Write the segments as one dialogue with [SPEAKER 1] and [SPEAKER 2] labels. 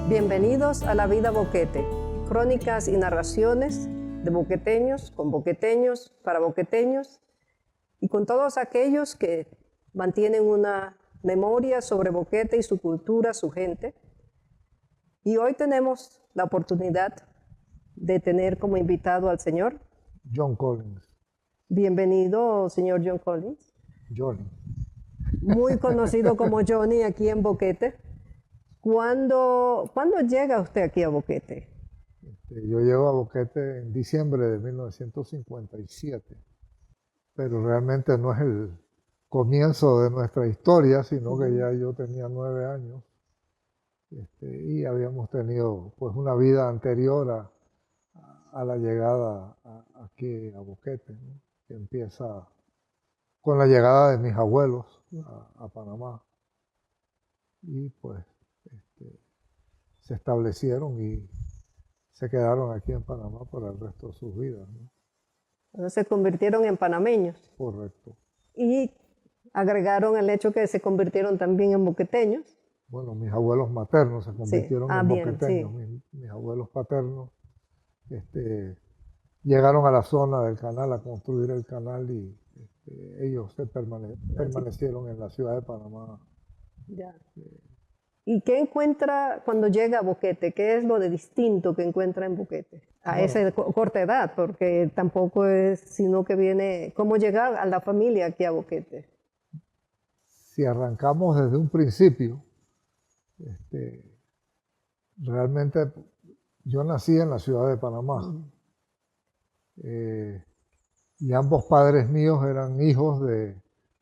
[SPEAKER 1] Bienvenidos a La Vida Boquete, crónicas y narraciones de boqueteños, con boqueteños, para boqueteños y con todos aquellos que mantienen una memoria sobre Boquete y su cultura, su gente. Y hoy tenemos la oportunidad de tener como invitado al señor
[SPEAKER 2] John Collins.
[SPEAKER 1] Bienvenido, señor John Collins.
[SPEAKER 2] Johnny.
[SPEAKER 1] Muy conocido como Johnny aquí en Boquete. ¿Cuándo llega usted aquí a Boquete?
[SPEAKER 2] Yo llego a Boquete en diciembre de 1957, pero realmente no es el comienzo de nuestra historia, sino que ya yo tenía 9 años y habíamos tenido pues una vida anterior a la llegada aquí a Boquete, ¿no? Que empieza con la llegada de mis abuelos a Panamá y pues se establecieron y se quedaron aquí en Panamá por el resto de sus vidas, ¿no?
[SPEAKER 1] Entonces se convirtieron en panameños
[SPEAKER 2] Correcto.
[SPEAKER 1] y agregaron el hecho que se convirtieron también en boqueteños.
[SPEAKER 2] Bueno, mis abuelos maternos se convirtieron en
[SPEAKER 1] bien,
[SPEAKER 2] boqueteños.
[SPEAKER 1] sí.
[SPEAKER 2] Mis abuelos paternos llegaron a la zona del canal a construir el canal y ellos permanecieron en la ciudad de Panamá.
[SPEAKER 1] Ya. ¿Y qué encuentra cuando llega a Boquete? ¿Qué es lo de distinto que encuentra en Boquete? A esa corta edad, porque tampoco es sino que viene, ¿cómo llegar a la familia aquí a Boquete?
[SPEAKER 2] Si arrancamos desde un principio, realmente yo nací en la ciudad de Panamá y ambos padres míos eran hijos de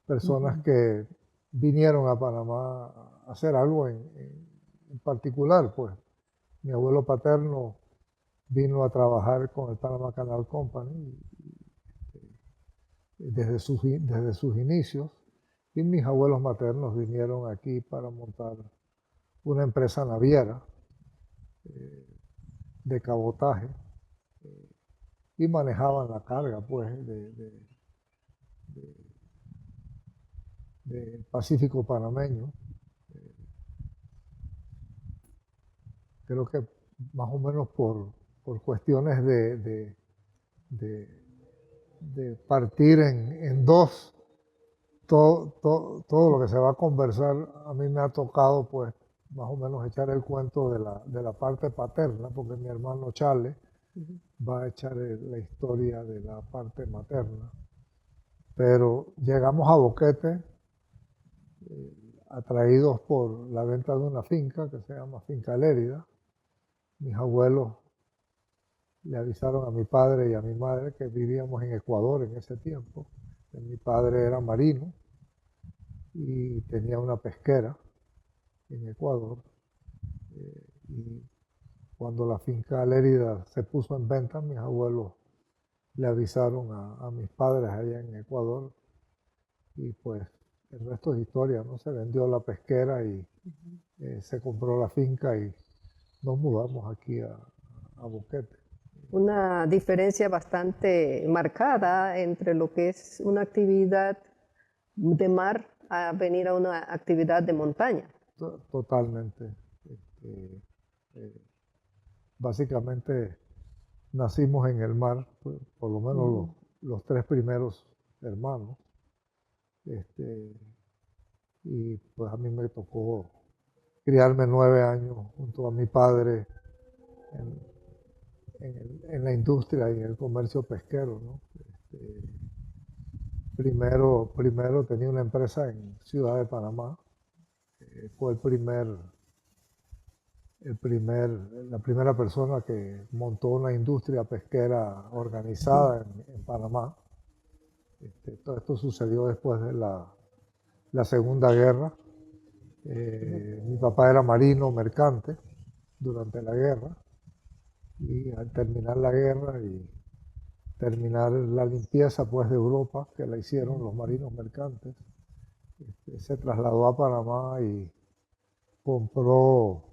[SPEAKER 2] personas que vinieron a Panamá a hacer algo en particular, pues. Mi abuelo paterno vino a trabajar con el Panama Canal Company desde sus inicios y mis abuelos maternos vinieron aquí para montar una empresa naviera de cabotaje y manejaban la carga pues del Pacífico panameño. Creo que más o menos por cuestiones de partir en dos todo lo que se va a conversar, a mí me ha tocado pues más o menos echar el cuento de la parte paterna, porque mi hermano Charles va a echar la historia de la parte materna. Pero llegamos a Boquete atraídos por la venta de una finca que se llama Finca Lérida. Mis abuelos le avisaron a mi padre y a mi madre que vivíamos en Ecuador en ese tiempo. Mi padre era marino y tenía una pesquera en Ecuador. Y cuando la finca Lérida se puso en venta, mis abuelos le avisaron a mis padres allá en Ecuador y pues el resto es historia, ¿no? Se vendió la pesquera y se compró la finca y nos mudamos aquí a Boquete.
[SPEAKER 1] Una diferencia bastante marcada entre lo que es una actividad de mar a venir a una actividad de montaña.
[SPEAKER 2] Totalmente. Básicamente nacimos en el mar, por lo menos los 3 primeros hermanos. Y pues a mí me tocó criarme 9 años junto a mi padre en la industria y en el comercio pesquero, ¿no? Primero tenía una empresa en Ciudad de Panamá. Fue la primera persona que montó una industria pesquera organizada en Panamá. Todo esto sucedió después de la Segunda Guerra. Mi papá era marino mercante durante la guerra y al terminar la guerra y terminar la limpieza pues de Europa que la hicieron los marinos mercantes, se trasladó a Panamá y compró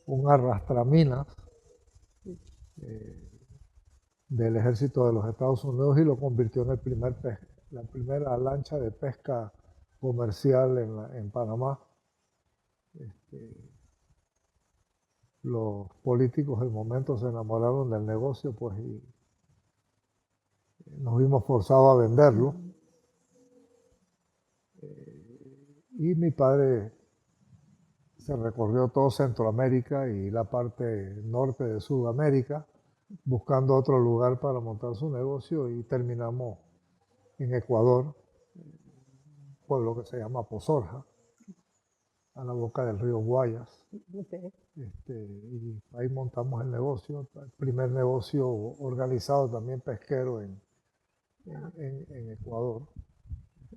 [SPEAKER 2] un arrastraminas del ejército de los Estados Unidos y lo convirtió en la primera lancha de pesca comercial en Panamá. los políticos del momento se enamoraron del negocio, pues, y nos vimos forzados a venderlo. Y mi padre se recorrió todo Centroamérica y la parte norte de Sudamérica, buscando otro lugar para montar su negocio, y terminamos en Ecuador, un pueblo que se llama Pozorja, a la boca del río Guayas.
[SPEAKER 1] Okay.
[SPEAKER 2] Y ahí montamos el negocio, el primer negocio organizado también pesquero en Ecuador.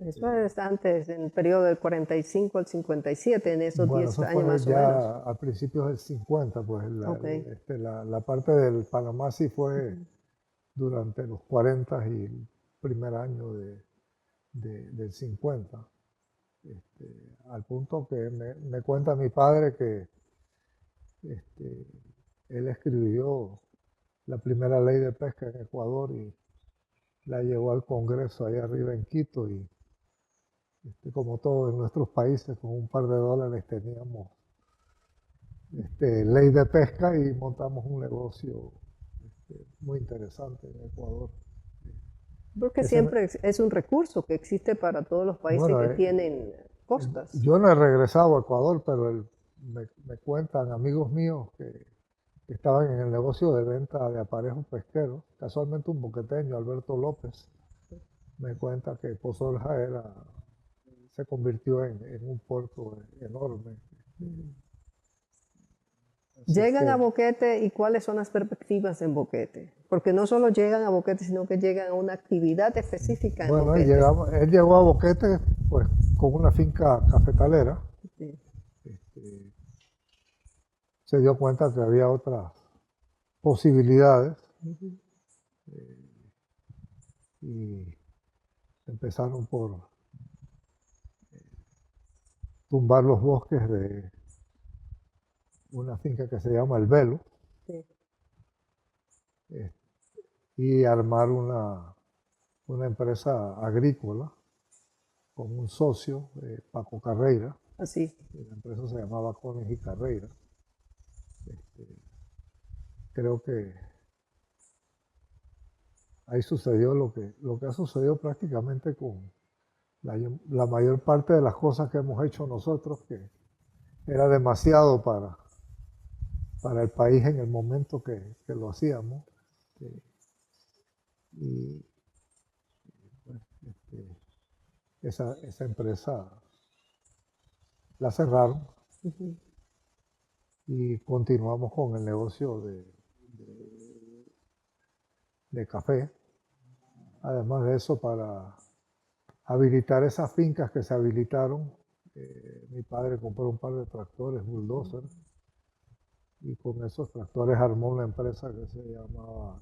[SPEAKER 1] Eso es antes, en el periodo del 45 al 57, en esos
[SPEAKER 2] Bueno,
[SPEAKER 1] 10
[SPEAKER 2] eso
[SPEAKER 1] años
[SPEAKER 2] fue
[SPEAKER 1] más o menos.
[SPEAKER 2] ya a principios del 50, pues
[SPEAKER 1] Ok.
[SPEAKER 2] la parte del Panamá sí fue durante los 40 y el primer año del 50. Al punto que me cuenta mi padre que este, él escribió la primera ley de pesca en Ecuador y la llevó al Congreso ahí arriba en Quito, y como todos en nuestros países, con un par de dólares teníamos ley de pesca y montamos un negocio muy interesante en Ecuador.
[SPEAKER 1] Porque
[SPEAKER 2] Ese,
[SPEAKER 1] siempre es un recurso que existe para todos los países
[SPEAKER 2] bueno,
[SPEAKER 1] que tienen costas.
[SPEAKER 2] yo no he regresado a Ecuador, pero me cuentan amigos míos que estaban en el negocio de venta de aparejos pesqueros, casualmente un boqueteño, Alberto López, me cuenta que Pozolja se convirtió en un puerto enorme. Así es
[SPEAKER 1] Llegan a
[SPEAKER 2] que,
[SPEAKER 1] Boquete y cuáles son las perspectivas en Boquete. Porque no solo llegan a Boquete, sino que llegan a una actividad específica en
[SPEAKER 2] bueno,
[SPEAKER 1] Boquete.
[SPEAKER 2] él llegó a Boquete pues con una finca cafetalera.
[SPEAKER 1] Sí.
[SPEAKER 2] Este, se dio cuenta que había otras posibilidades y empezaron por tumbar los bosques de una finca que se llama El Velo,
[SPEAKER 1] Sí.
[SPEAKER 2] eh, y armar una empresa agrícola con un socio, Paco Carreira.
[SPEAKER 1] Así.
[SPEAKER 2] La empresa se llamaba Cones y Carreira. Este, creo que ahí sucedió lo que ha sucedido prácticamente con la mayor parte de las cosas que hemos hecho nosotros, que era demasiado para el país en el momento que lo hacíamos. Y pues, esa empresa la cerraron
[SPEAKER 1] Ujú.
[SPEAKER 2] y continuamos con el negocio de café. Además de eso, para habilitar esas fincas que se habilitaron, mi padre compró un par de tractores, bulldozer, y con esos tractores armó una empresa que se llamaba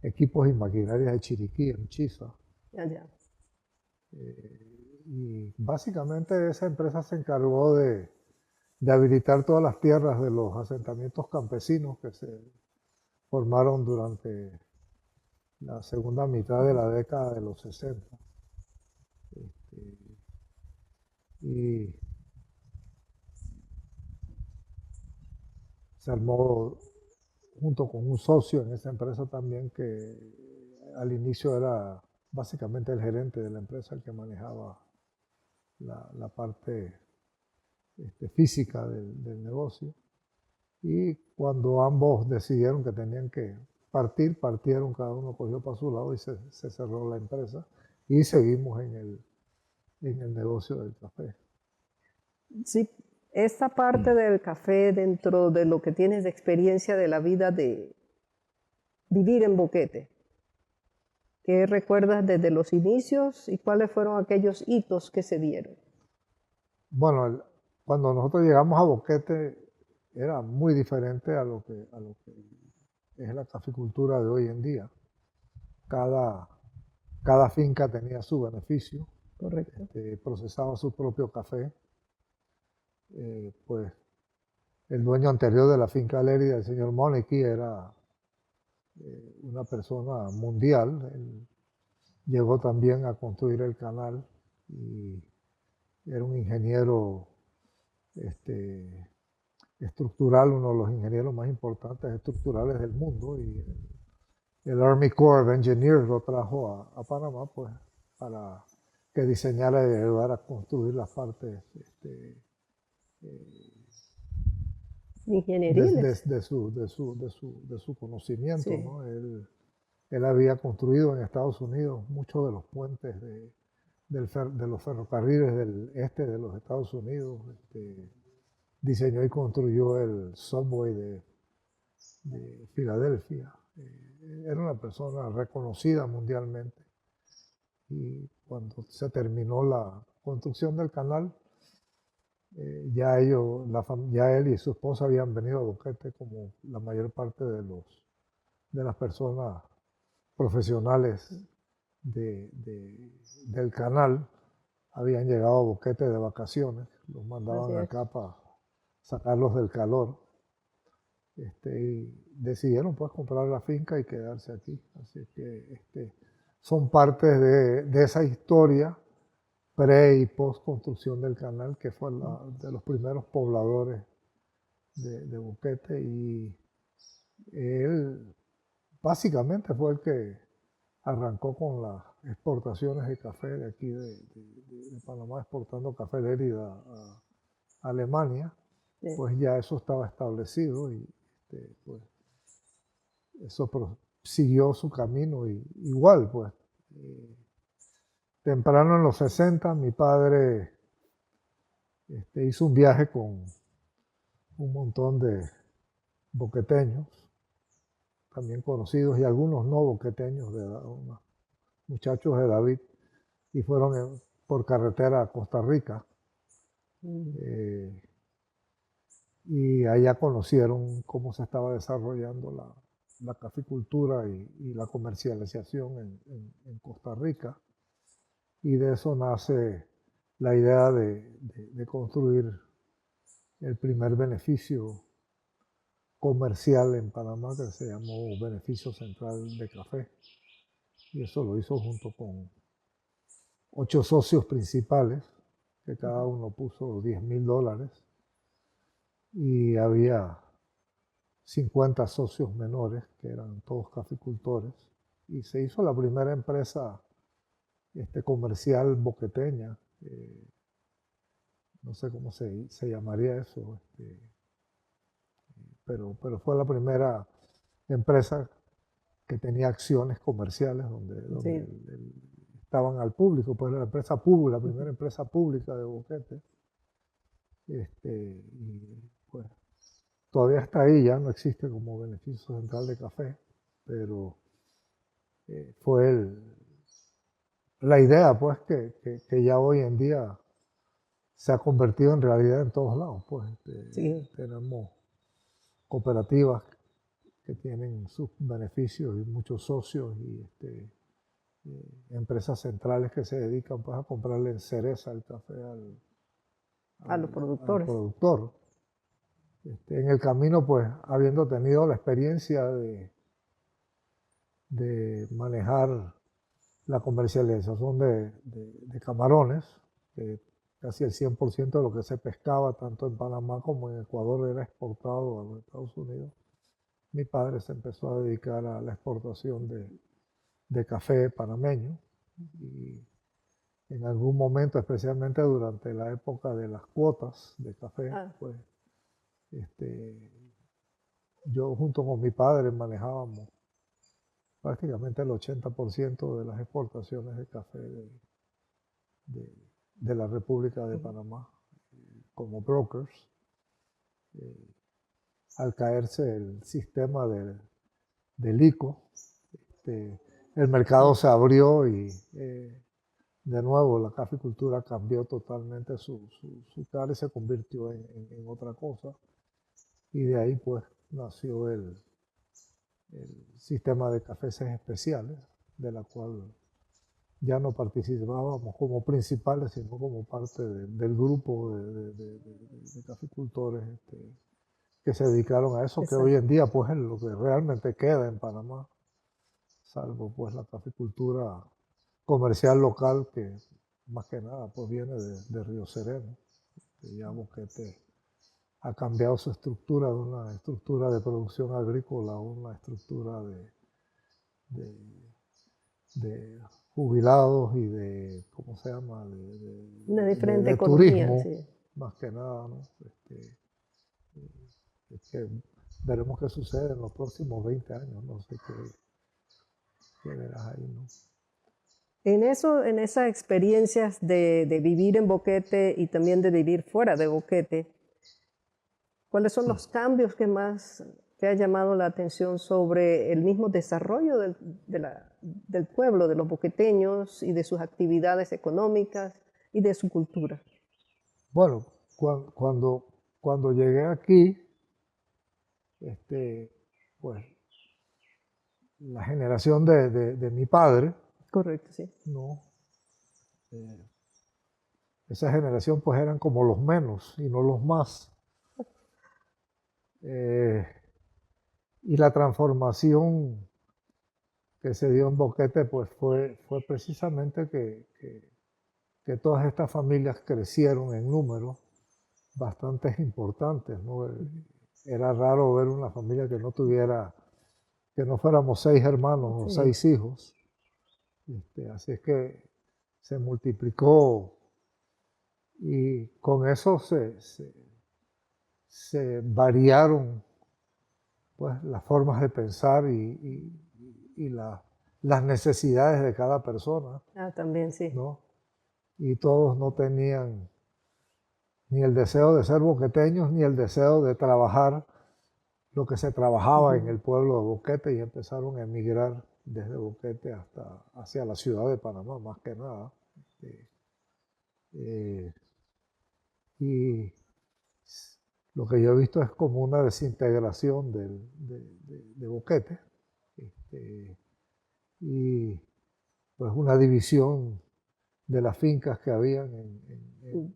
[SPEAKER 2] Equipos y Maquinarias de Chiriquí, en Chiza.
[SPEAKER 1] Allá.
[SPEAKER 2] Y básicamente esa empresa se encargó de habilitar todas las tierras de los asentamientos campesinos que se formaron durante la segunda mitad de la década de los 60. Y se armó junto con un socio en esa empresa también, que al inicio era básicamente el gerente de la empresa el que manejaba la parte física del negocio. Y cuando ambos decidieron que tenían que partieron, cada uno cogió para su lado y se cerró la empresa y seguimos en el negocio del café.
[SPEAKER 1] Sí, esta parte del café dentro de lo que tienes de experiencia de la vida de vivir en Boquete, ¿qué recuerdas desde los inicios y cuáles fueron aquellos hitos que se dieron?
[SPEAKER 2] Bueno, cuando nosotros llegamos a Boquete era muy diferente a lo que es la caficultura de hoy en día. Cada, cada finca tenía su beneficio,
[SPEAKER 1] Correcto.
[SPEAKER 2] procesaba su propio café. Pues el dueño anterior de la finca Lérida, el señor Moneki, era una persona mundial. Él llegó también a construir el canal y era un ingeniero estructural, uno de los ingenieros más importantes estructurales del mundo, y el Army Corps of Engineers lo trajo a Panamá, pues, para que diseñara y ayudara a construir las partes
[SPEAKER 1] Ingenieriles.
[SPEAKER 2] de su conocimiento,
[SPEAKER 1] Sí,
[SPEAKER 2] ¿no? Él había construido en Estados Unidos muchos de los puentes de los ferrocarriles del este de los Estados Unidos. Diseñó y construyó el subway de Filadelfia. Era una persona reconocida mundialmente. Y cuando se terminó la construcción del canal, ya ya él y su esposa habían venido a Boquete, como la mayor parte de las personas profesionales del canal habían llegado a Boquete de vacaciones, los
[SPEAKER 1] así
[SPEAKER 2] mandaban
[SPEAKER 1] es.
[SPEAKER 2] acá para sacarlos del calor, y decidieron pues comprar la finca y quedarse aquí. Así que son partes de esa historia pre y post construcción del canal, que fue de los primeros pobladores de Boquete, y él básicamente fue el que arrancó con las exportaciones de café de aquí de Panamá, exportando café de Lérida a Alemania.
[SPEAKER 1] Sí.
[SPEAKER 2] Pues ya eso estaba establecido, y pues eso siguió su camino, y igual pues temprano en los 60 mi padre hizo un viaje con un montón de boqueteños, también conocidos, y algunos no boqueteños, unos muchachos de David, y fueron por carretera a Costa Rica.
[SPEAKER 1] Mm.
[SPEAKER 2] eh, y allá conocieron cómo se estaba desarrollando la caficultura y la comercialización en Costa Rica, y de eso nace la idea de construir el primer beneficio comercial en Panamá, que se llamó Beneficio Central de Café, y eso lo hizo junto con 8 socios principales, que cada uno puso $10,000, y había 50 socios menores, que eran todos caficultores, y se hizo la primera empresa comercial boqueteña, no sé cómo se llamaría eso, pero fue la primera empresa que tenía acciones comerciales donde
[SPEAKER 1] Sí.
[SPEAKER 2] estaban al público, pues la empresa pública, la primera empresa pública de Boquete, y pues todavía está ahí, ya no existe como beneficio central de café, pero fue la idea, pues, que ya hoy en día se ha convertido en realidad en todos lados. Pues
[SPEAKER 1] Sí.
[SPEAKER 2] tenemos cooperativas que tienen sus beneficios y muchos socios, y empresas centrales que se dedican, pues, a comprarle en cereza el café
[SPEAKER 1] A los
[SPEAKER 2] al
[SPEAKER 1] productores.
[SPEAKER 2] productor. En el camino, pues, habiendo tenido la experiencia de manejar la comercialización de camarones, que casi el 100% de lo que se pescaba tanto en Panamá como en Ecuador era exportado a los Estados Unidos. Mi padre se empezó a dedicar a la exportación de café panameño, y en algún momento, especialmente durante la época de las cuotas de café,
[SPEAKER 1] Ah,
[SPEAKER 2] pues yo junto con mi padre manejábamos prácticamente el 80% de las exportaciones de café de- de la República de
[SPEAKER 1] ujú.
[SPEAKER 2] Panamá como brokers. Al caerse el sistema del ICO, el mercado se abrió, y de nuevo la caficultura cambió totalmente su cara y se convirtió en otra cosa. Y de ahí pues nació el sistema de cafés especiales, de la cual ya no participábamos como principales, sino como parte del grupo de caficultores que se dedicaron a eso, que hoy
[SPEAKER 1] Exacto.
[SPEAKER 2] en día pues es lo que realmente queda en Panamá, salvo pues la caficultura comercial local, que más que nada pues viene de Río Sereno. Ya Boquete ha cambiado su estructura de una estructura de producción agrícola a una estructura de- de jubilados y de, ¿cómo se llama?,
[SPEAKER 1] Una diferente
[SPEAKER 2] de
[SPEAKER 1] economía,
[SPEAKER 2] turismo,
[SPEAKER 1] sí.
[SPEAKER 2] más que nada, ¿no? Es que veremos qué sucede en los próximos 20 años, no sé qué verás ahí, ¿no?
[SPEAKER 1] En eso, en esas experiencias de vivir en Boquete y también de vivir fuera de Boquete, ¿cuáles son los cambios que más te ha llamado la atención sobre el mismo desarrollo del pueblo, de los boqueteños y de sus actividades económicas y de su cultura?
[SPEAKER 2] Bueno, cuando llegué aquí, este, pues la generación de mi padre,
[SPEAKER 1] Correcto, sí.
[SPEAKER 2] ¿no? Eh, esa generación pues eran como los menos y no los más. Eh, y la transformación que se dio en Boquete pues fue precisamente que todas estas familias crecieron en números bastante importantes, ¿no? Era raro ver una familia que no tuviera, que no fuéramos 6 hermanos o
[SPEAKER 1] Sí.
[SPEAKER 2] 6 hijos. Así es que se multiplicó y con eso se variaron pues, las formas de pensar y las necesidades de cada persona,
[SPEAKER 1] Ah, también, sí.
[SPEAKER 2] ¿no? Y todos no tenían ni el deseo de ser boqueteños ni el deseo de trabajar lo que se trabajaba en
[SPEAKER 1] Ujú.
[SPEAKER 2] el pueblo de Boquete y empezaron a emigrar desde Boquete hasta hacia la ciudad de Panamá, más que nada. Este, eh, y lo que yo he visto es como una desintegración de Boquete este, y pues una división de las fincas que habían en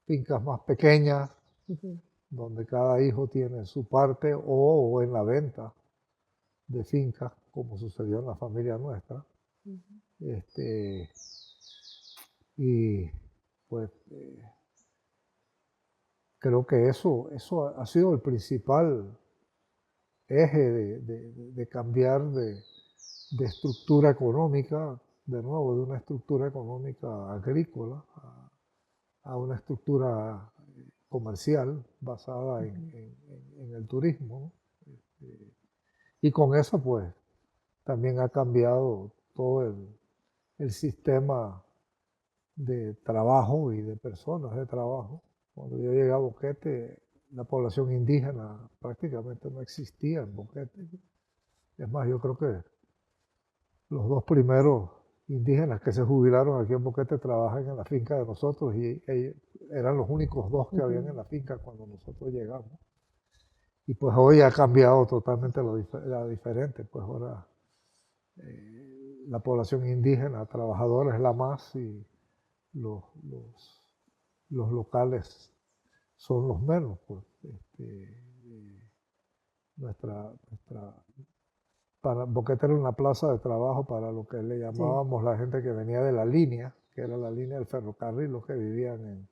[SPEAKER 2] fincas más pequeñas,
[SPEAKER 1] Ujú.
[SPEAKER 2] donde cada hijo tiene su parte o en la venta de fincas, como sucedió en la familia nuestra. Este, y pues creo que eso ha sido el principal eje de cambiar de estructura económica, de nuevo, de una estructura económica agrícola a una estructura comercial basada en el turismo, ¿no? Y con eso, pues, también ha cambiado todo el sistema de trabajo y de personas de trabajo. Cuando yo llegué a Boquete, la población indígena prácticamente no existía en Boquete. Es más, yo creo que los dos primeros indígenas que se jubilaron aquí en Boquete trabajan en la finca de nosotros y ellos eran los únicos dos que habían en
[SPEAKER 1] Ujú.
[SPEAKER 2] la finca cuando nosotros llegamos. Y pues hoy ha cambiado totalmente la diferente, pues ahora la población indígena trabajadora es la más y los, los, los locales son los menos. Pues, nuestra Boquete era una plaza de trabajo para lo que le
[SPEAKER 1] Sí.
[SPEAKER 2] llamábamos la gente que venía de la línea, que era la línea del ferrocarril, los que vivían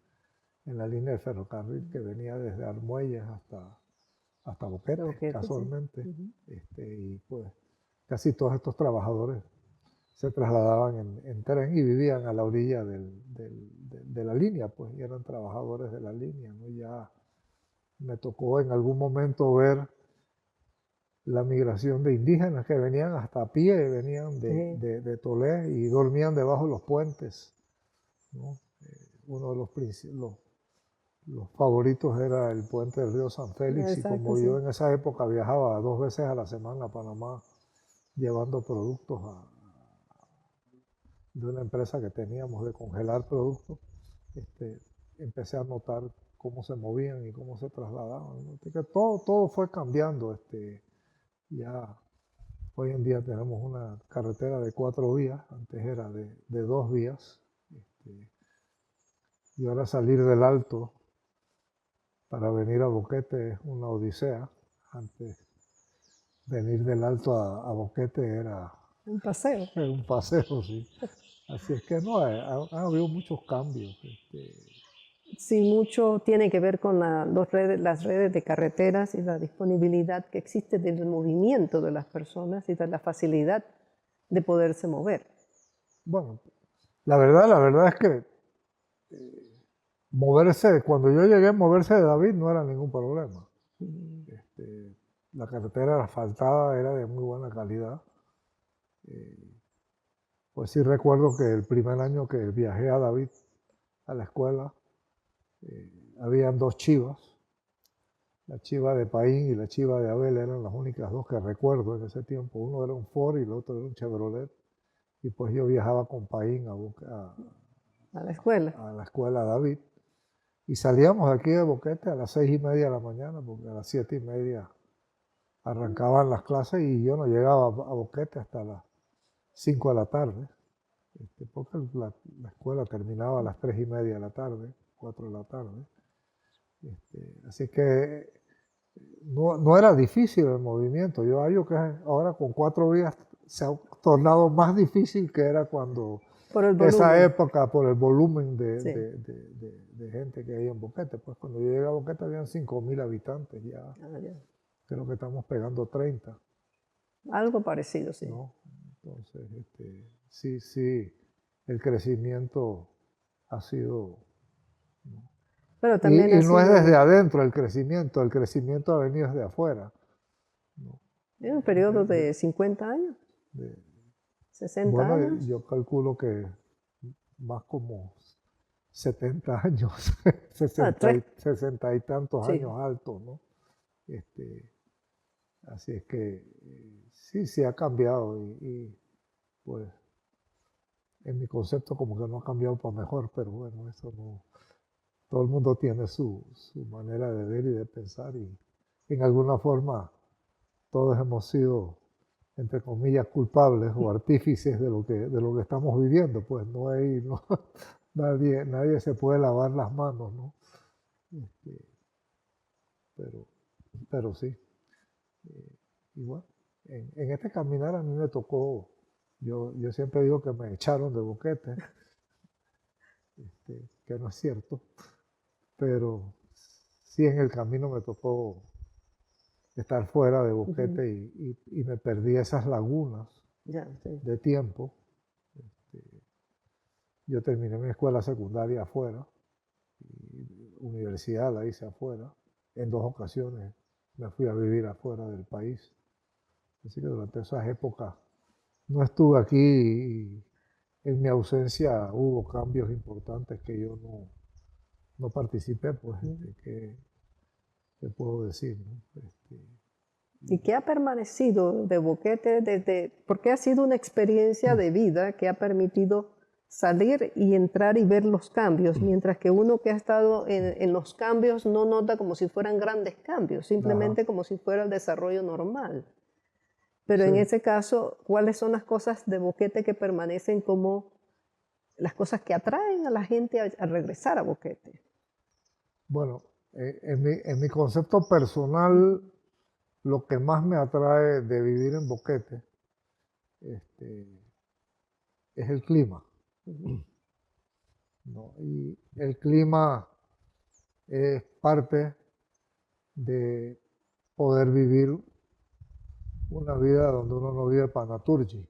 [SPEAKER 2] en la línea del ferrocarril que venía desde Armuelles hasta
[SPEAKER 1] De
[SPEAKER 2] Boquete,
[SPEAKER 1] Boquete, sí.
[SPEAKER 2] casualmente.
[SPEAKER 1] Ujú.
[SPEAKER 2] Y pues casi todos estos trabajadores se trasladaban en tren y vivían a la orilla de la línea, pues, y eran trabajadores de la línea, ¿no? Ya me tocó en algún momento ver la migración de indígenas que venían hasta a pie, venían
[SPEAKER 1] Sí.
[SPEAKER 2] de Tolé y dormían debajo de los puentes, ¿no? Uno de los favoritos era el puente del río San Félix y
[SPEAKER 1] Exacto,
[SPEAKER 2] como yo
[SPEAKER 1] sí.
[SPEAKER 2] en esa época viajaba 2 veces a la semana a Panamá llevando productos de una empresa que teníamos de congelar productos, este, empecé a notar cómo se movían y cómo se trasladaban, ¿no? Que todo fue cambiando. Ya hoy en día tenemos una carretera de 4 vías, antes era de 2 vías, y ahora salir del Alto para venir a Boquete es una odisea. Antes venir del Alto a Boquete era
[SPEAKER 1] Un paseo.
[SPEAKER 2] un paseo, sí. Así es que no, ha habido muchos cambios.
[SPEAKER 1] Sí, mucho tiene que ver con las redes de carreteras y la disponibilidad que existe del movimiento de las personas y de la facilidad de poderse mover.
[SPEAKER 2] Bueno, la verdad es que cuando yo llegué, moverse de David no era ningún problema. Este, la carretera asfaltada era de muy buena calidad. Pues sí recuerdo que el primer año que viajé a David a la escuela, habían dos chivas, la chiva de Paín y la chiva de Abel eran las únicas dos que recuerdo en ese tiempo. Uno era un Ford y el otro era un Chevrolet. Y pues yo viajaba con Paín
[SPEAKER 1] A la escuela.
[SPEAKER 2] a la escuela David. Y salíamos de aquí de Boquete a las 6:30 de la mañana, porque a las 7:30 arrancaban las clases y yo no llegaba a Boquete hasta las 5 de la tarde, porque la escuela terminaba a las 3:30 de la tarde, 4 de la tarde. Así que no era difícil el movimiento. Yo hallo que ahora con 4 vías se ha tornado más difícil que era cuando
[SPEAKER 1] Por el
[SPEAKER 2] esa
[SPEAKER 1] volumen.
[SPEAKER 2] época, por el volumen
[SPEAKER 1] Sí.
[SPEAKER 2] de gente que hay en Boquete. Pues cuando yo llegué a Boquete habían 5.000 habitantes, ya
[SPEAKER 1] Ah, ya.
[SPEAKER 2] creo que estamos pegando 30,
[SPEAKER 1] Algo parecido, sí.
[SPEAKER 2] ¿no? Entonces, sí, el crecimiento ha sido...
[SPEAKER 1] Pero también
[SPEAKER 2] Y
[SPEAKER 1] ha
[SPEAKER 2] no es desde
[SPEAKER 1] sido
[SPEAKER 2] adentro el crecimiento ha venido desde afuera, ¿no?
[SPEAKER 1] en un periodo de 50 años,
[SPEAKER 2] de-
[SPEAKER 1] 60
[SPEAKER 2] bueno,
[SPEAKER 1] años.
[SPEAKER 2] yo calculo que más como 70 años,
[SPEAKER 1] Ah,
[SPEAKER 2] 60 y tantos
[SPEAKER 1] sí.
[SPEAKER 2] años altos, ¿no? Este, así es que sí ha cambiado pues en mi concepto como que no ha cambiado para mejor, pero bueno, eso no, todo el mundo tiene su manera de ver y de pensar y en alguna forma todos hemos sido, entre comillas, culpables o artífices de lo que estamos viviendo, pues nadie se puede lavar las manos, ¿no? Este, pero, pero sí, y bueno, en este caminar a mí me tocó, yo siempre digo que me echaron de Boquete, que no es cierto, pero sí en el camino me tocó estar fuera de
[SPEAKER 1] Ujú.
[SPEAKER 2] Boquete y me perdí esas lagunas
[SPEAKER 1] Ya, sí.
[SPEAKER 2] de tiempo. Yo terminé mi escuela secundaria afuera, y universidad la hice afuera. En 2 ocasiones me fui a vivir afuera del país. Así que durante esas épocas no estuve aquí y en mi ausencia hubo cambios importantes que yo no participé, pues,
[SPEAKER 1] Ujú.
[SPEAKER 2] ¿qué puedo decir? ¿No?
[SPEAKER 1] ¿Y qué ha permanecido de Boquete porque ha sido una experiencia de vida que ha permitido salir y entrar y ver los cambios, mientras que uno que ha estado en los cambios no nota como si fueran grandes cambios,
[SPEAKER 2] Ajá,
[SPEAKER 1] simplemente como si fuera el desarrollo normal? Pero
[SPEAKER 2] sí.
[SPEAKER 1] en ese caso, ¿cuáles son las cosas de Boquete que permanecen como las cosas que atraen a la gente a regresar a Boquete?
[SPEAKER 2] Bueno, en mi concepto personal, lo que más me atrae de vivir en Boquete este, es el clima,
[SPEAKER 1] Ujú.
[SPEAKER 2] ¿no? Y el clima es parte de poder vivir una vida donde uno no vive panaturgi,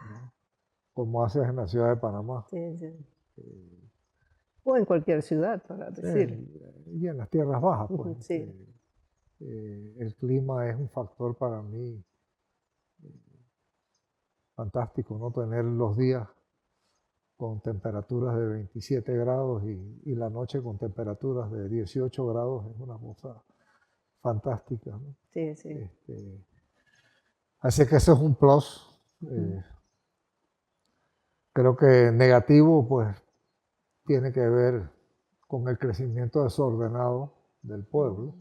[SPEAKER 2] ¿no? Como haces en la ciudad de Panamá.
[SPEAKER 1] Sí, sí. O en cualquier ciudad, para
[SPEAKER 2] Sí,
[SPEAKER 1] decir.
[SPEAKER 2] y en las tierras bajas, pues.
[SPEAKER 1] Ujú, sí.
[SPEAKER 2] El clima es un factor para mí fantástico, ¿no? Tener los días con temperaturas de 27 grados y la noche con temperaturas de 18 grados es una cosa fantástica, ¿no?
[SPEAKER 1] Sí, sí.
[SPEAKER 2] Este, así que eso es un plus.
[SPEAKER 1] Ujú.
[SPEAKER 2] eh, Creo que negativo, pues, tiene que ver con el crecimiento desordenado del pueblo.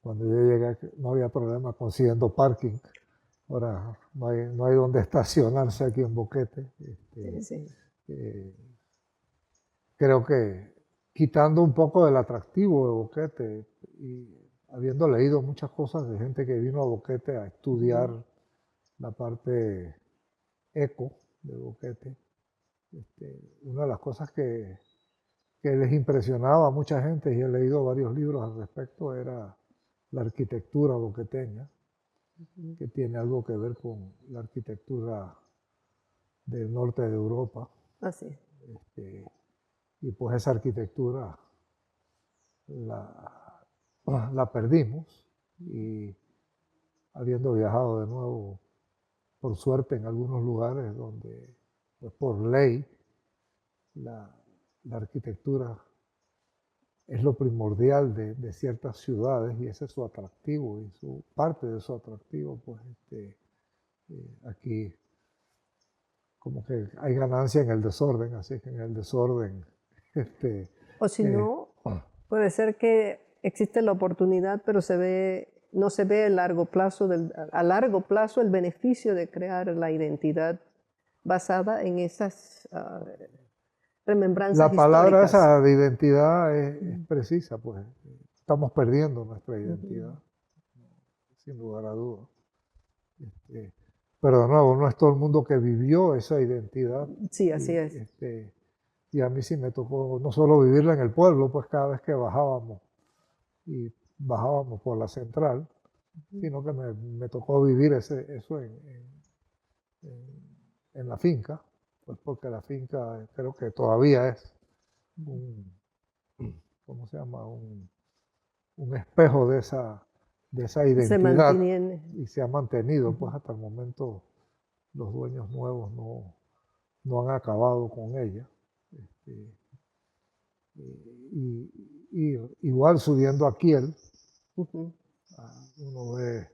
[SPEAKER 2] Cuando yo llegué no había problema consiguiendo parking. Ahora no hay donde estacionarse aquí en Boquete.
[SPEAKER 1] Sí, sí.
[SPEAKER 2] Eh, Creo que quitando un poco del atractivo de Boquete y habiendo leído muchas cosas de gente que vino a Boquete a estudiar
[SPEAKER 1] Ujú.
[SPEAKER 2] la parte eco de Boquete, una de las cosas que que les impresionaba a mucha gente, y he leído varios libros al respecto, era la arquitectura boqueteña, que tiene algo que ver con la arquitectura del norte de Europa.
[SPEAKER 1] Así.
[SPEAKER 2] Y pues esa arquitectura la perdimos, y habiendo viajado de nuevo, por suerte, en algunos lugares donde, pues por ley, la arquitectura es lo primordial de ciertas ciudades, y ese es su atractivo, y parte de su atractivo, pues aquí como que hay ganancia en el desorden, así que en el desorden
[SPEAKER 1] O si no, puede ser que existe la oportunidad, pero no se ve a largo plazo el beneficio de crear la identidad basada en esas remembranzas
[SPEAKER 2] la palabra
[SPEAKER 1] históricas.
[SPEAKER 2] esa de identidad es precisa, pues estamos perdiendo nuestra identidad, sin lugar a dudas. Pero de nuevo, no es todo el mundo que vivió esa identidad.
[SPEAKER 1] Sí, así es.
[SPEAKER 2] Y a mí sí me tocó no solo vivirla en el pueblo, pues cada vez que bajábamos por la central, sino que me tocó vivir eso en la finca, pues porque la finca creo que todavía es un, ¿cómo se llama? Un espejo de esa
[SPEAKER 1] Se
[SPEAKER 2] identidad,
[SPEAKER 1] mantiene.
[SPEAKER 2] y se ha mantenido, pues hasta el momento los dueños nuevos no han acabado con ella. Y igual subiendo a Kiel, uno ve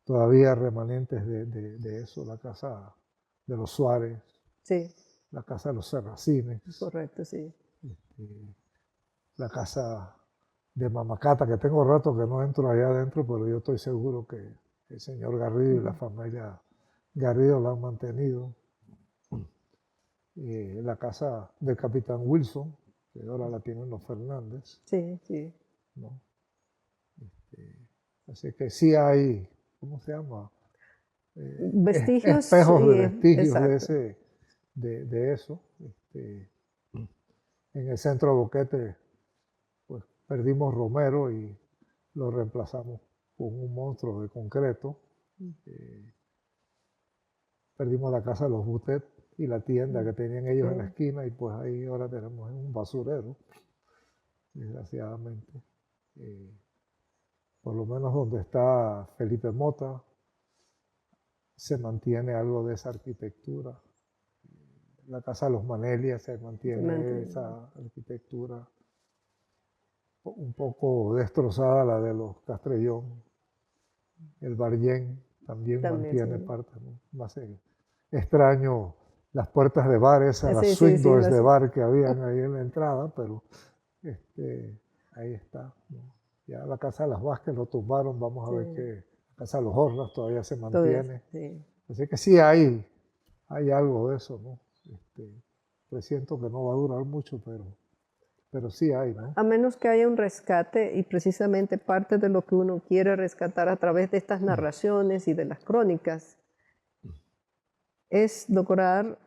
[SPEAKER 2] todavía remanentes de eso, la casa de los Suárez,
[SPEAKER 1] Sí,
[SPEAKER 2] la casa de los Serracines,
[SPEAKER 1] correcto, sí.
[SPEAKER 2] la casa de Mamacata, que tengo rato que no entro allá adentro, pero yo estoy seguro que el señor Garrido y la familia Garrido la han mantenido. La casa del capitán Wilson, que ahora la tienen los Fernández,
[SPEAKER 1] Sí, sí.
[SPEAKER 2] ¿no? Así que sí hay, ¿cómo se llama?
[SPEAKER 1] Vestigios,
[SPEAKER 2] Espejos de vestigios
[SPEAKER 1] exacto.
[SPEAKER 2] de eso. En el centro de Boquete, pues perdimos Romero y lo reemplazamos con un monstruo de concreto. Perdimos la casa de los Butet y la tienda que tenían ellos en la esquina, y pues ahí ahora tenemos un basurero, desgraciadamente. Por lo menos donde está Felipe Mota se mantiene algo de esa arquitectura. La casa de los Manelia se mantiene esa arquitectura. Un poco destrozada la de los Castrellón. El Barllén también mantiene
[SPEAKER 1] Sí.
[SPEAKER 2] parte, ¿no? Más extraño las puertas de bar, esas, las
[SPEAKER 1] Sí,
[SPEAKER 2] swing
[SPEAKER 1] sí, sí,
[SPEAKER 2] doors de bar que habían ahí en la entrada, pero ahí está, ¿no? Ya la casa de las Vázquez lo tumbaron, vamos a ver que la casa de los Hornas todavía se mantiene.
[SPEAKER 1] Sí.
[SPEAKER 2] Así que sí hay algo de eso, ¿no? Presiento que no va a durar mucho, pero sí hay, ¿no?
[SPEAKER 1] A menos que haya un rescate, y precisamente parte de lo que uno quiere rescatar a través de estas narraciones y de las crónicas es lograr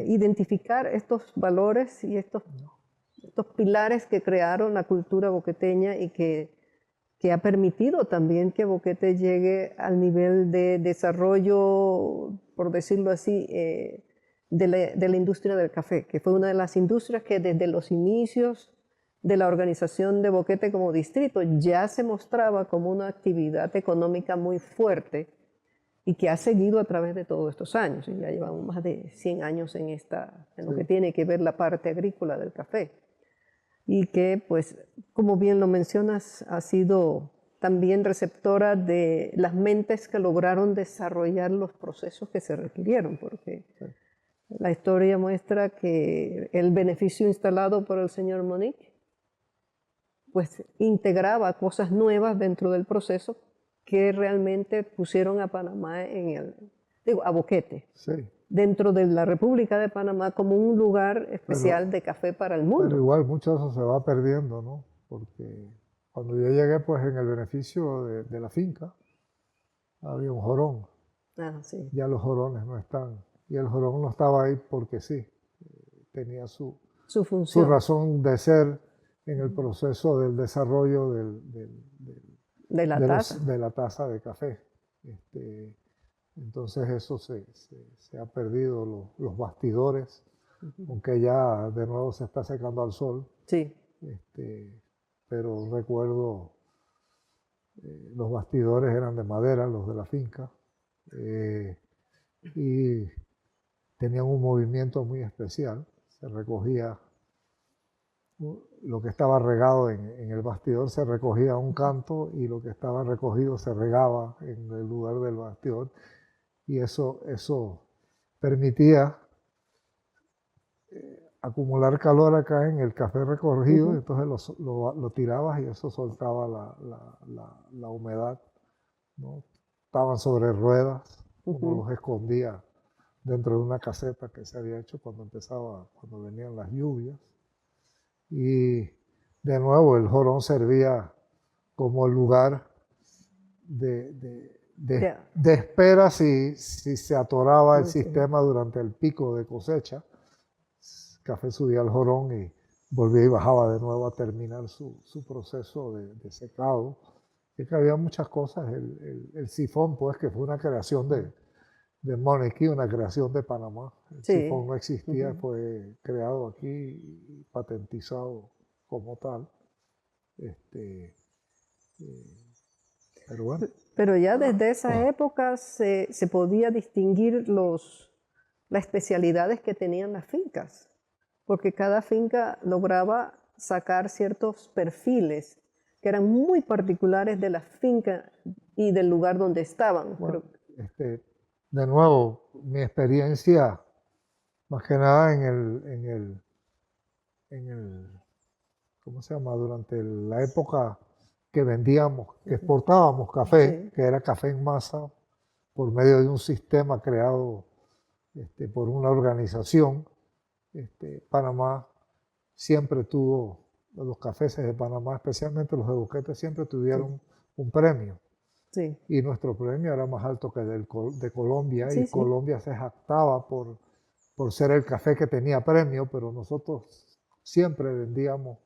[SPEAKER 1] identificar estos valores y estos pilares que crearon la cultura boqueteña y que ha permitido también que Boquete llegue al nivel de desarrollo, por decirlo así, de la industria del café, que fue una de las industrias que desde los inicios de la organización de Boquete como distrito ya se mostraba como una actividad económica muy fuerte y que ha seguido a través de todos estos años. Y ya llevamos más de 100 años en lo que tiene que ver la parte agrícola del café. Y que, pues, como bien lo mencionas, ha sido también receptora de las mentes que lograron desarrollar los procesos que se requirieron, porque la historia muestra que el beneficio instalado por el señor Monique pues integraba cosas nuevas dentro del proceso que realmente pusieron a Panamá a Boquete, dentro de la República de Panamá como un lugar especial de café para el mundo.
[SPEAKER 2] Pero igual mucho de eso se va perdiendo, ¿no? Porque cuando yo llegué, pues en el beneficio de la finca, había un jorón. Ya los jorones no están. Y el jorón no estaba ahí porque sí, tenía su
[SPEAKER 1] Su
[SPEAKER 2] su
[SPEAKER 1] función
[SPEAKER 2] razón de ser en el proceso del desarrollo
[SPEAKER 1] de la taza.
[SPEAKER 2] de la taza de café. Entonces eso se ha perdido, los bastidores, aunque ya de nuevo se está secando al sol.
[SPEAKER 1] Sí,
[SPEAKER 2] Pero recuerdo, los bastidores eran de madera, los de la finca, y tenían un movimiento muy especial. Se recogía lo que estaba regado en el bastidor, se recogía a un canto, y lo que estaba recogido se regaba en el lugar del bastidor, y eso permitía acumular calor acá en el café recogido. Entonces lo tirabas y eso soltaba la humedad, ¿no? Estaban sobre ruedas, uno los escondía dentro de una caseta que se había hecho cuando venían las lluvias. Y de nuevo el jorón servía como lugar de espera si se atoraba el sistema durante el pico de cosecha. Café subía al jorón y volvía y bajaba de nuevo a terminar su proceso de secado. Es que había muchas cosas. El sifón, pues, que fue una creación de Monarchy, una creación de Panamá. El sifón no existía, fue creado aquí y patentizado como tal. Pero bueno.
[SPEAKER 1] Pero ya desde esa época se podía distinguir las especialidades que tenían las fincas, porque cada finca lograba sacar ciertos perfiles que eran muy particulares de la finca y del lugar donde estaban.
[SPEAKER 2] Bueno, de nuevo, mi experiencia, más que nada ¿cómo se llama? Durante la época que vendíamos, que exportábamos café, que era café en masa, por medio de un sistema creado por una organización. Panamá siempre tuvo, los cafés de Panamá, especialmente los de Boquete, siempre tuvieron un premio.
[SPEAKER 1] Sí.
[SPEAKER 2] Y nuestro premio era más alto que el de Colombia, y Colombia se jactaba por ser el café que tenía premio, pero nosotros siempre vendíamos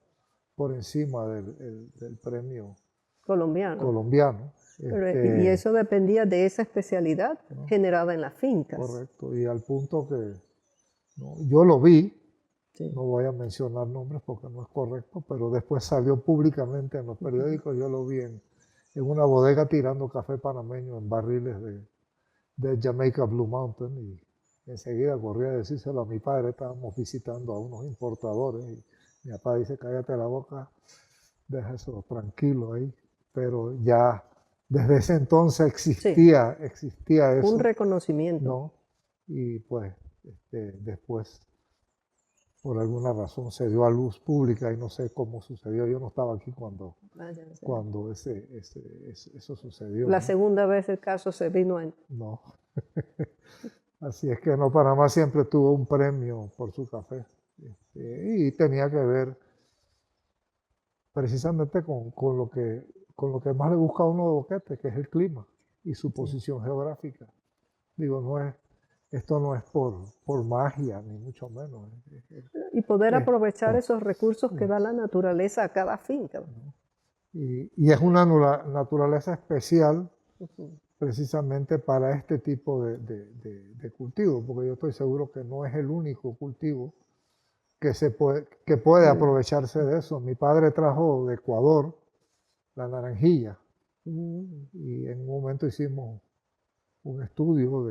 [SPEAKER 2] por encima del premio colombiano.
[SPEAKER 1] Y eso dependía de esa especialidad, ¿no?, generada en las fincas.
[SPEAKER 2] Correcto, y al punto que, ¿no?, yo lo vi, no voy a mencionar nombres porque no es correcto, pero después salió públicamente en los periódicos. Yo lo vi en una bodega tirando café panameño en barriles de Jamaica Blue Mountain, y enseguida corrí a decírselo a mi padre. Estábamos visitando a unos importadores y mi papá dice: cállate la boca, deja eso tranquilo ahí. Pero ya desde ese entonces existía eso.
[SPEAKER 1] Un reconocimiento.
[SPEAKER 2] ¿No? Y pues después, por alguna razón, se dio a luz pública, y no sé cómo sucedió. Yo no estaba aquí cuando eso sucedió.
[SPEAKER 1] La segunda vez el caso se vino en...
[SPEAKER 2] No. Así es que no, Panamá siempre tuvo un premio por su café. Y tenía que ver precisamente con lo que más le busca a uno de Boquete, que es el clima y su posición geográfica. Digo, esto no es por magia, ni mucho menos.
[SPEAKER 1] Y poder aprovechar esos recursos que da la naturaleza a cada finca.
[SPEAKER 2] Y es una naturaleza especial precisamente para este tipo de cultivo, porque yo estoy seguro que no es el único cultivo que puede aprovecharse de eso. Mi padre trajo de Ecuador la naranjilla, y en un momento hicimos un estudio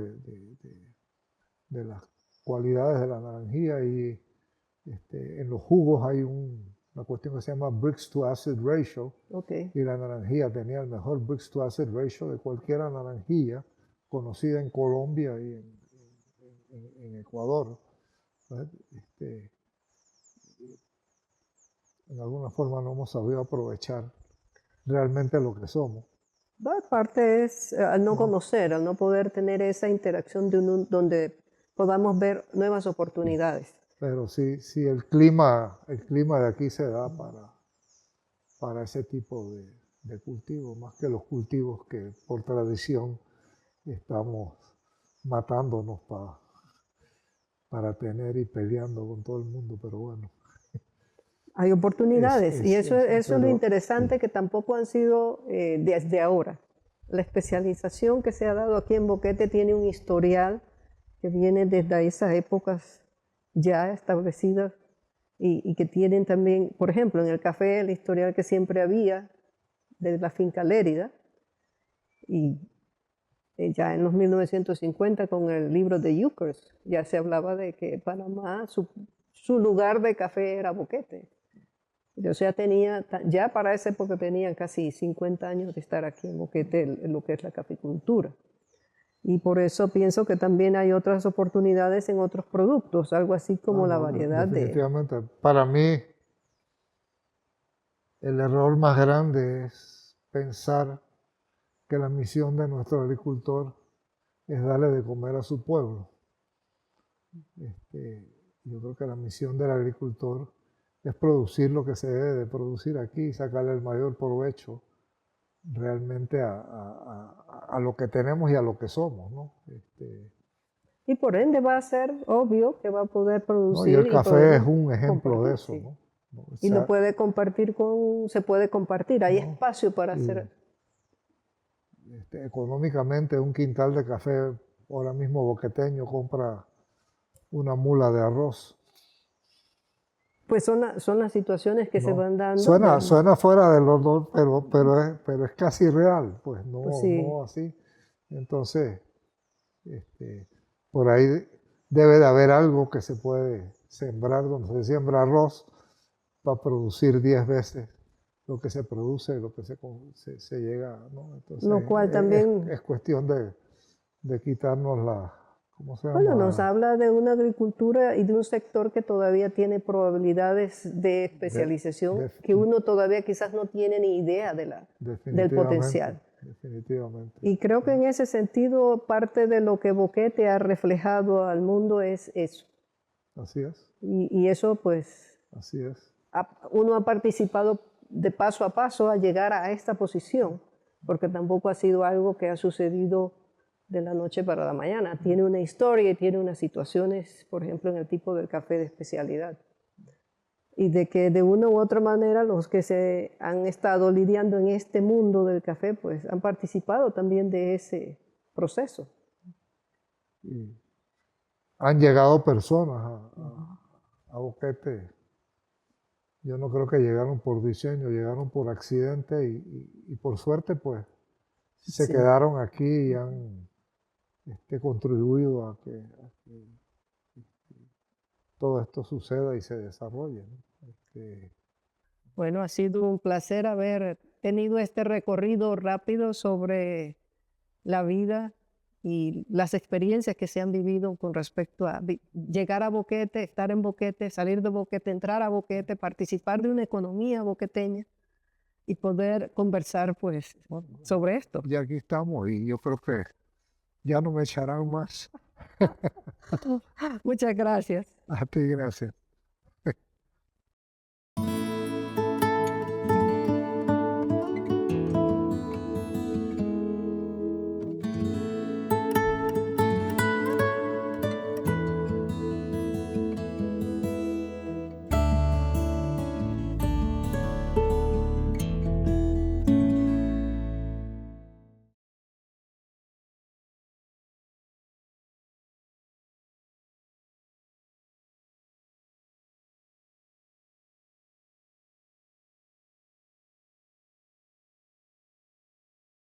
[SPEAKER 2] de las cualidades de la naranjilla, y en los jugos hay una cuestión que se llama Brix to Acid Ratio, y la naranjilla tenía el mejor Brix to Acid Ratio de cualquier naranjilla conocida en Colombia y en Ecuador. En alguna forma no hemos sabido aprovechar realmente lo que somos.
[SPEAKER 1] Parte es al no conocer, al no poder tener esa interacción donde podamos ver nuevas oportunidades.
[SPEAKER 2] Pero sí, el clima de aquí se da para ese tipo de cultivos, más que los cultivos que por tradición estamos matándonos para tener y peleando con todo el mundo, pero bueno.
[SPEAKER 1] Hay oportunidades y eso es lo
[SPEAKER 2] pero
[SPEAKER 1] interesante, que tampoco han sido desde ahora. La especialización que se ha dado aquí en Boquete tiene un historial que viene desde esas épocas ya establecidas y que tienen también, por ejemplo, en el café, el historial que siempre había de la finca Lérida, y ya en los 1950 con el libro de Youkers ya se hablaba de que Panamá, su lugar de café era Boquete. O sea, ya para esa época tenían casi 50 años de estar aquí en Boquete, en lo que es la caficultura. Y por eso pienso que también hay otras oportunidades en otros productos, algo así como la variedad
[SPEAKER 2] definitivamente. Para mí, el error más grande es pensar que la misión de nuestro agricultor es darle de comer a su pueblo. Yo creo que la misión del agricultor es producir lo que se debe de producir aquí y sacarle el mayor provecho realmente a lo que tenemos y a lo que somos, ¿no?
[SPEAKER 1] Y por ende va a ser obvio que va a poder
[SPEAKER 2] ¿no?
[SPEAKER 1] producir
[SPEAKER 2] Y el café es
[SPEAKER 1] poder
[SPEAKER 2] un ejemplo de eso,
[SPEAKER 1] compartir, sí.
[SPEAKER 2] ¿no? O
[SPEAKER 1] Y
[SPEAKER 2] sea,
[SPEAKER 1] lo puede compartir se puede compartir, hay
[SPEAKER 2] ¿no?
[SPEAKER 1] espacio para
[SPEAKER 2] Y,
[SPEAKER 1] hacer.
[SPEAKER 2] económicamente un quintal de café ahora mismo boqueteño compra una mula de arroz.
[SPEAKER 1] Pues son las situaciones que se
[SPEAKER 2] ¿No?
[SPEAKER 1] van dando.
[SPEAKER 2] Suena fuera de los dos, pero es casi real, pues
[SPEAKER 1] Pues
[SPEAKER 2] no,
[SPEAKER 1] sí,
[SPEAKER 2] no así. Entonces, por ahí debe de haber algo que se puede sembrar, donde se siembra arroz para producir 10 veces lo que se produce, lo que se llega, ¿no?
[SPEAKER 1] lo
[SPEAKER 2] Entonces,
[SPEAKER 1] cual también,
[SPEAKER 2] es cuestión de quitarnos ¿cómo se
[SPEAKER 1] bueno, nos
[SPEAKER 2] llama?
[SPEAKER 1] habla de una agricultura y de un sector que todavía tiene probabilidades de
[SPEAKER 2] De-
[SPEAKER 1] especialización
[SPEAKER 2] de-
[SPEAKER 1] que uno todavía quizás no tiene ni idea del
[SPEAKER 2] definitivamente,
[SPEAKER 1] potencial.
[SPEAKER 2] definitivamente.
[SPEAKER 1] Y creo que en ese sentido parte de lo que Boquete ha reflejado al mundo es eso.
[SPEAKER 2] Así es,
[SPEAKER 1] Y eso pues
[SPEAKER 2] así es.
[SPEAKER 1] uno ha participado de paso a paso a llegar a esta posición, porque tampoco ha sido algo que ha sucedido de la noche para la mañana. Tiene una historia y tiene unas situaciones, por ejemplo, en el tipo del café de especialidad. Y de que de una u otra manera los que se han estado lidiando en este mundo del café, pues han participado también de ese proceso.
[SPEAKER 2] Y han llegado personas a Boquete. Yo no creo que llegaron por diseño, llegaron por accidente y por suerte, pues, se
[SPEAKER 1] Sí.
[SPEAKER 2] quedaron aquí y han contribuido a que todo esto suceda y se desarrolle, ¿no?
[SPEAKER 1] Bueno, ha sido un placer haber tenido este recorrido rápido sobre la vida y las experiencias que se han vivido con respecto a llegar a Boquete, estar en Boquete, salir de Boquete, entrar a Boquete, participar de una economía boqueteña y poder conversar pues
[SPEAKER 2] Bueno,
[SPEAKER 1] sobre esto.
[SPEAKER 2] y aquí estamos y yo creo que ya no me echarán más.
[SPEAKER 1] Muchas gracias.
[SPEAKER 2] A ti, gracias.